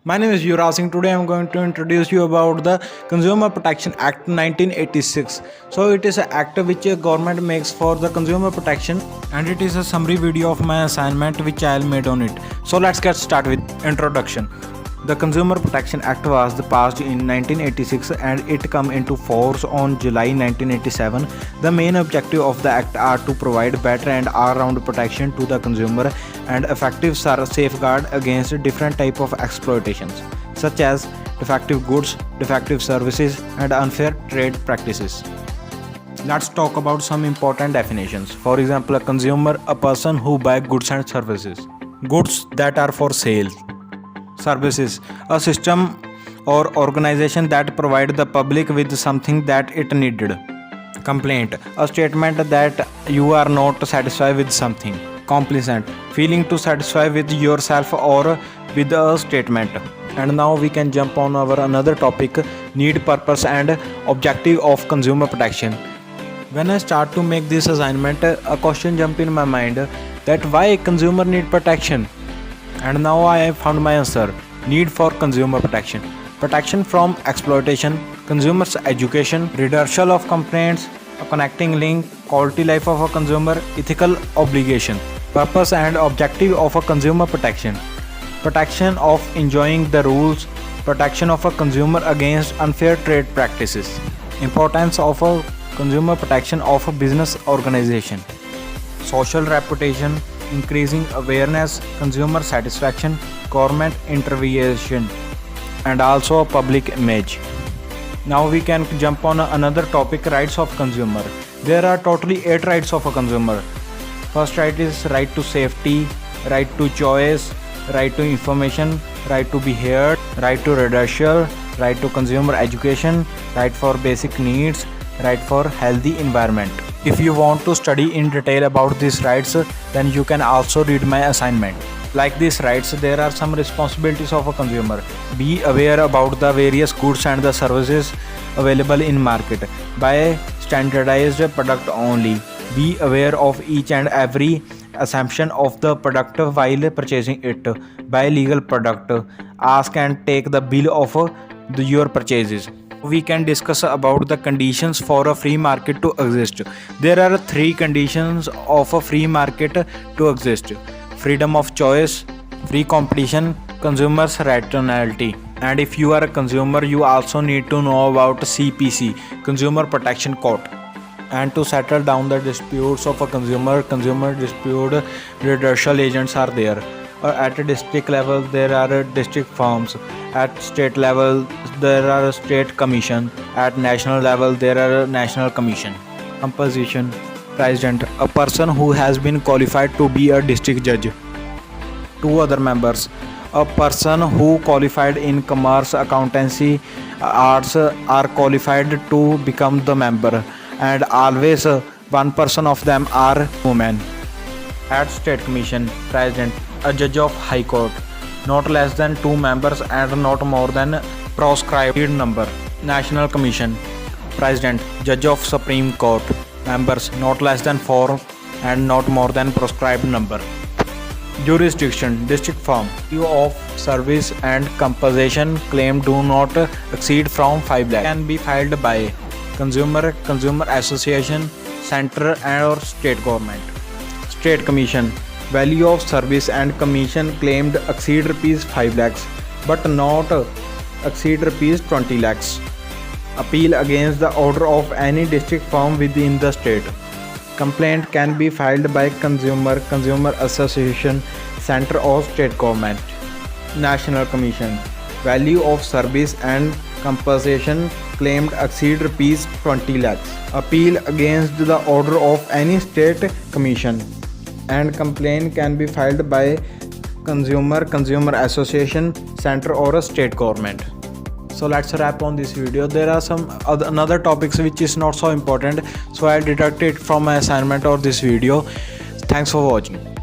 My name is Yuvraj Singh. Today I am going to introduce you about the Consumer Protection Act 1986. So it is an act which a government makes for the consumer protection, and it is a summary video of my assignment which I made on it. So let's get started with introduction. The Consumer Protection Act was passed in 1986 and it come into force on July 1987. The main objective of the act are to provide better and all-round protection to the consumer and effective safeguard against different type of exploitations such as defective goods, defective services and unfair trade practices. Let's talk about some important definitions. For example, a consumer, a person who buy goods and services. Goods that are for sale. Services, a system or organization that provide the public with something that it needed. Complaint, a statement that you are not satisfied with something. Complacent, feeling to satisfy with yourself or with a statement. And now we can jump on our another topic, need, purpose and objective of consumer protection. When I start to make this assignment, a question jump in my mind that why consumer need protection? And now I have found my answer. Need for consumer protection. Protection from exploitation, consumers education, redressal of complaints, a connecting link, quality life of a consumer, ethical obligation. Purpose and objective of a consumer protection. Protection of enjoying the rules, protection of a consumer against unfair trade practices. Importance of a consumer protection of a business organization. Social reputation, increasing awareness, consumer satisfaction, government intervention, and also a public image. Now we can jump on another topic, rights of consumer. There are totally 8 rights of a consumer. First right is right to safety, right to choice, right to information, right to be heard, right to redressal, right to consumer education, right for basic needs, right for healthy environment. If you want to study in detail about these rights, then you can also read my assignment. Like these rights, there are some responsibilities of a consumer. Be aware about the various goods and the services available in market. Buy standardized product only. Be aware of each and every assumption of the product while purchasing it. Buy legal product. Ask and take the bill of your purchases. We can discuss about the conditions for a free market to exist. There are 3 conditions of a free market to exist: freedom of choice, free competition, consumers' rationality. And if you are a consumer, you also need to know about CPC, Consumer Protection Court. And to settle down the disputes of a consumer dispute redressal agents are there. At a district level, there are district firms. At state level, there are state commission. At national level, there are national commission. Composition: President, a person who has been qualified to be a district judge. 2 other members, a person who qualified in commerce, accountancy, arts are qualified to become the member, and always one person of them are women. At state commission, President, a judge of high court, not less than 2 members and not more than proscribed number. National commission, President, judge of Supreme Court, members not less than 4 and not more than proscribed number. Jurisdiction, district firm, value of service and compensation claim do not exceed from 5 lakh. Can be filed by consumer association, center or state government. State commission, value of service and commission claimed exceed rupees 5 lakhs but not exceed rupees 20 lakhs. Appeal against the order of any district firm within the state. Complaint can be filed by consumer association, center or state government. National commission, value of service and compensation claimed exceed rupees 20 lakhs. Appeal against the order of any state commission. And complaint can be filed by consumer association, center or a state government. So let's wrap on this video. There are some another topics which is not so important, so I'll deduct it from my assignment or this video. Thanks for watching.